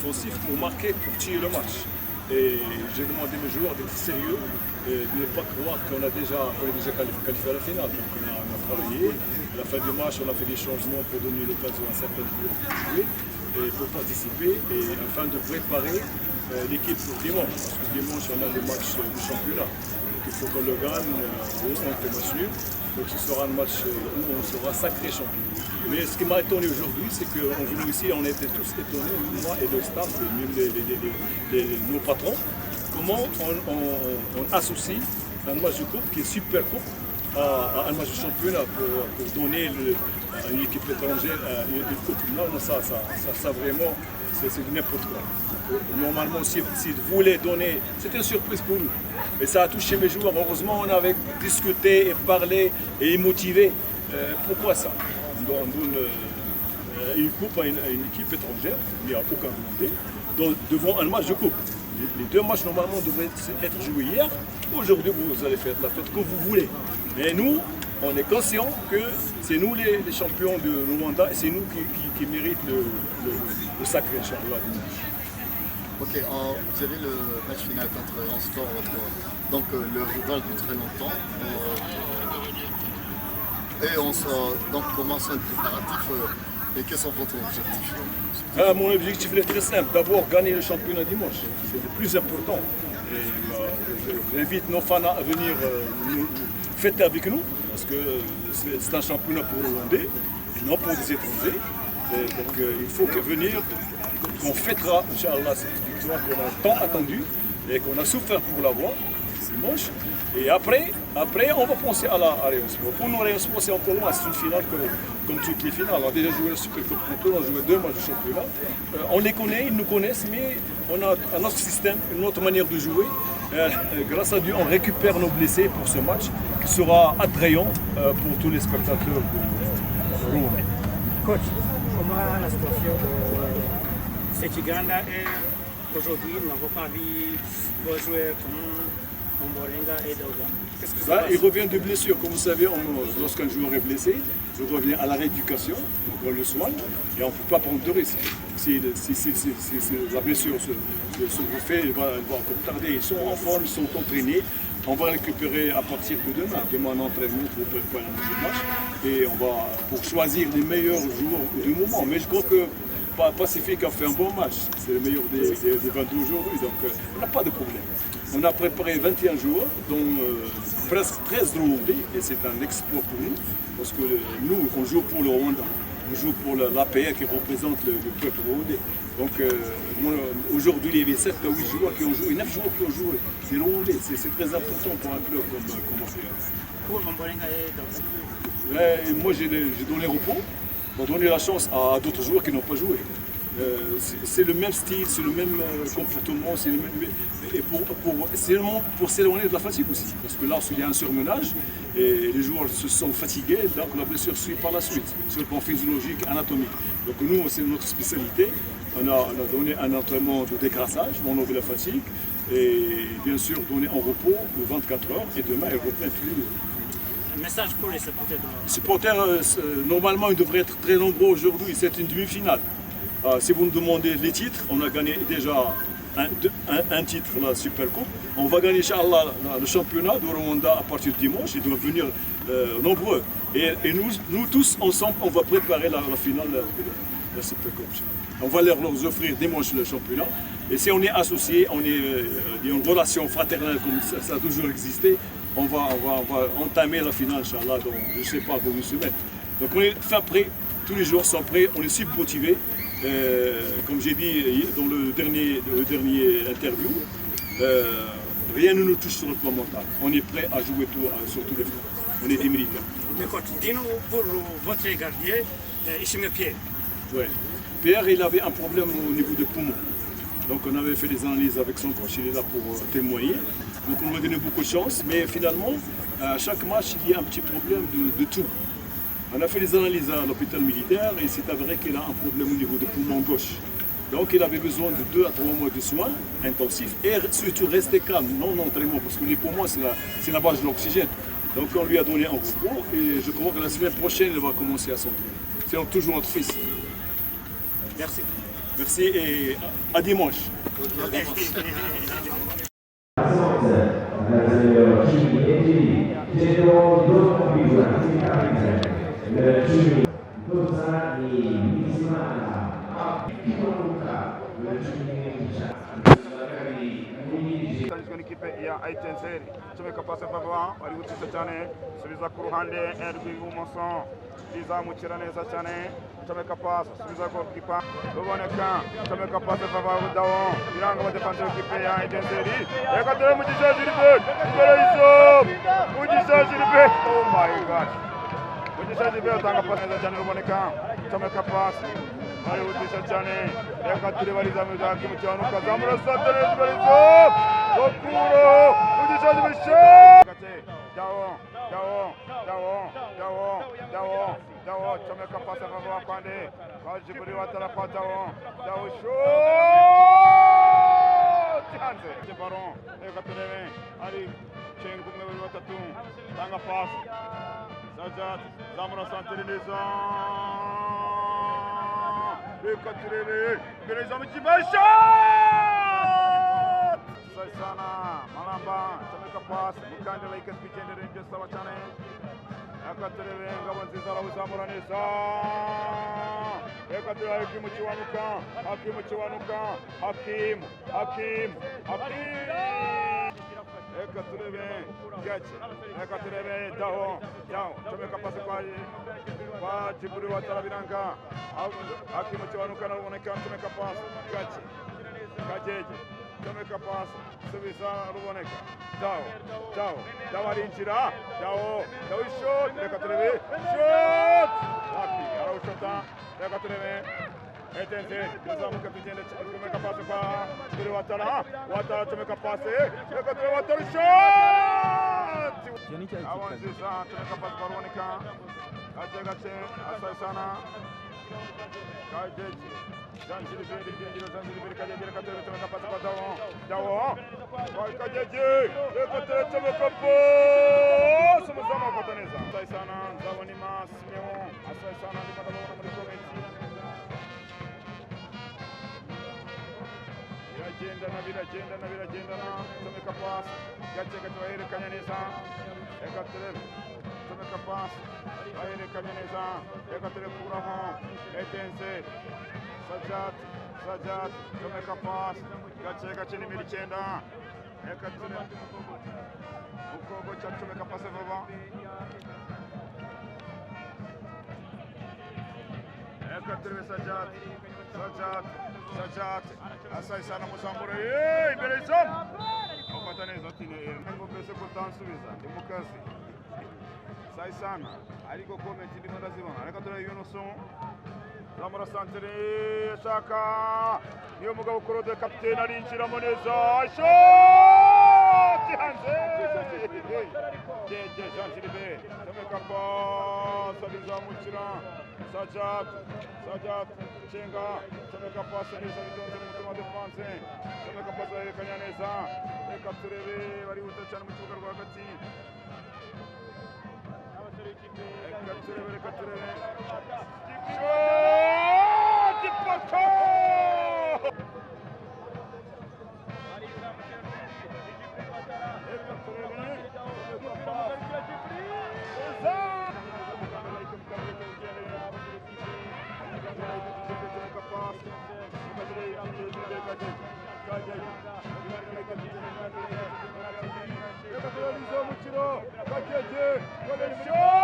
défensif pour marquer, pour tirer le match. Et j'ai demandé aux joueurs d'être sérieux et de ne pas croire qu'on est déjà qualifié à la finale. Donc on a travaillé. À la fin du match, on a fait des changements pour donner l'occasion à certains joueurs de jouer et pour participer et afin de préparer l'équipe pour dimanche. Parce que dimanche, on a le match du championnat. Donc il faut qu'on le gagne, on fait match nul. Donc ce sera un match où on sera sacré champion. Mais ce qui m'a étonné aujourd'hui, c'est qu'en venant ici, on était tous étonnés, moi et le staff, et même nos patrons, comment on associe un match de coupe qui est super coupe à un match de championnat pour donner à une équipe étrangère une coupe. Non, ça vraiment, c'est n'importe quoi. Normalement, si vous voulez donner, c'est une surprise pour nous. Et ça a touché mes joueurs. Heureusement, on avait discuté et parlé et motivé. Pourquoi ça? On donne une coupe à une équipe étrangère, il n'y a aucun demandé, devant un match de coupe. Les deux matchs normalement devraient être joués hier. Aujourd'hui, vous allez faire la fête comme vous voulez. Mais nous, on est conscients que c'est nous les champions de Rwanda et c'est nous qui méritons le sacré Inch'Allah. Ok, vous avez le match final contre Ransport, donc le rival de très longtemps. Et donc comment sont les préparatifs et quels sont vos objectifs? Mon objectif est très simple. D'abord, gagner le championnat dimanche. C'est le plus important. J'invite nos fans à venir nous fêter avec nous parce que c'est un championnat pour les Rwandais et non pour les étrangers. Donc il faut venir, qu'on fêtera, Inch'Allah, cette victoire qu'on a tant attendue et qu'on a souffert pour l'avoir dimanche. Et après, on va penser à Rayon Sport. Pour nous, Rayon Sport, c'est encore loin. C'est une finale comme toutes les finales. On a déjà joué la Super Coupe Contour, on a joué 2 matchs de championnat. On les connaît, ils nous connaissent, mais on a un autre système, une autre manière de jouer. Grâce à Dieu, on récupère nos blessés pour ce match qui sera attrayant pour tous les spectateurs de Rouen. Coach, comment la situation de cette Uganda est aujourd'hui? Nous n'avons pas vu vos joueurs comme Ombolenga et Daouda. Qu'est-ce que ça Il revient de blessure. Comme vous savez, lorsqu'un joueur est blessé, il revient à la rééducation, on le soigne et on ne peut pas prendre de risque. Si la blessure se refait, elle va encore tarder. Ils sont en forme, ils sont entraînés. On va récupérer à partir de demain. Demain, un entraînement pour préparer un match. Et on va pour choisir les meilleurs joueurs du moment. Mais je crois que Pacifique a fait un bon match. C'est le meilleur des 22 aujourd'hui. Donc, on n'a pas de problème. On a préparé 21 joueurs, dont presque 13 Rwandais. Et c'est un exploit pour nous. Parce que nous, on joue pour le Rwanda. On joue pour l'APR qui représente le peuple rwandais. Donc aujourd'hui, il y avait 7 à 8 joueurs qui ont joué, 9 joueurs qui ont joué. C'est rwandais, c'est très important pour un club comme APR. Pour Ombolenga et Daouda? Moi, j'ai donné repos, j'ai donné la chance à d'autres joueurs qui n'ont pas joué. C'est le même style, c'est le même comportement, c'est le même. Et pour s'éloigner de la fatigue aussi. Parce que là, il y a un surmenage et les joueurs se sont fatigués, donc la blessure suit par la suite, sur le plan physiologique, anatomique. Donc nous, c'est notre spécialité. On a donné un entraînement de décrassage, on enlève la fatigue et bien sûr donné en repos de 24 heures et demain, ils reprennent tous les deux. Un message pour les supporters? Les supporters, normalement, ils devraient être très nombreux aujourd'hui. C'est une demi-finale. Si vous me demandez les titres, on a gagné déjà un titre, la Super Coupe. On va gagner, Inch'Allah, le championnat de Rwanda à partir de dimanche. Ils doivent venir nombreux. Et nous tous, ensemble, on va préparer la finale de la Super Coupe. On va leur offrir dimanche le championnat. Et si on est associés, on est une relation fraternelle comme ça a toujours existé, on va entamer la finale, Inch'Allah, dans, je ne sais pas, dans une semaine. Donc on est fin prêt, tous les jours sont prêts, on est super motivés. Comme j'ai dit dans le dernier interview, rien ne nous touche sur le plan mental. On est prêt à jouer sur tous les fronts. On est des militaires. Mais coach, dis-nous pour votre gardien, Ishmael Pierre. Ouais. Pierre, il avait un problème au niveau des poumons. Donc on avait fait des analyses avec son coach, il est là pour témoigner. Donc on m'a donné beaucoup de chance, mais finalement, à chaque match, il y a un petit problème de tout. On a fait des analyses à l'hôpital militaire et c'est avéré qu'il a un problème au niveau du poumon gauche. Donc il avait besoin de 2 à 3 mois de soins intensifs et surtout rester calme, non entraînement, parce que les poumons c'est la base de l'oxygène. Donc on lui a donné un repos et je crois que la semaine prochaine il va commencer à s'entraîner. C'est toujours notre fils. Merci. Merci et à dimanche. Ikipe ya Etincelle icomeka pasi vuba bari gutsinda cyane subiza ku ruhande rw'ibumoso rizamukira neza cyane icomeka pasi subiza goalkeeper ruboneka icomeka pasi vuba Dawo biranga abadefanse b'ikipe ya Etincelle reka dore Mugisha Gilbert imbere y'izo Mugisha Gilbert oh my god Mugisha Gilbert atanga pasi neza cyane ruboneka icomeka pasi barihutisha cyane reka turi barizamuza mu cyano kazamura satane barizo Okuro Mugisha Gilbert Dawo chomeka pasi vuba kwande Jiburi watara kwa Dawo shot hanze baron reka turebe ari chengu mwe bari batatu tanga pasi Sajat zamura santere neza reka turebe gereza mu kibasha sana Malamba chomeka pasi mukandela ikatwigendera ibyo saba cyane reka turebe ngabo nziza arawuzamura neza reka turebe Hakimu Kiwanuka reka turebe Gace reka turebe Dawo chomeka pasi kwa Jiburi watara biranga Hakimu Kiwanuka naruboneka chomeka pasi Gace Kajeje chomeka pasi subiza ruboneka Dawo arinjira Dawo shot reka turebe shot happy arawushota reka turebe Etincelle tuzamuka tugende chomeka pasi kwa Jiburi watara chomeka pasi reka turebe watara shot awanziza chomeka pasi kwa ruboneka Gace asai sana Kajeje Zanjiri Kajeje reka turebe chomeka pasi kwa Dawo Kajeje reka turebe chomeka pasi muzamu afataneza asai sana Nzabonima Simeon asai sana ndimo ndabona muri komenti biragendana chomeka pasi Gace bahererekanya neza reka turebe chomeka pasi bahererekanya neza reka turebe kuraho Etincelle Sajat chomeka pasi Gace nimero 9 reka turebe Mukogo chomeka pasi vuba reka turebe Sajat asai sana Musambura imbere y'izamu afata neza ati ngo mbese ko tansubiza ndi mu kazi asai sana ariko comment ndimo ndazibona reka turebe Yunusu zamura santere shaka niyo mugabo Claude kapiteni arinjiramo neza shot hanze Jeje Jean Gilbert chomeka pasi bizamukira Sajat Chenga chomeka pasi neza bitonze mu mutima defense chomeka pasi yerekanya neza reka turebe bari huta cyane mu kibuga rwagati reka turebe Gace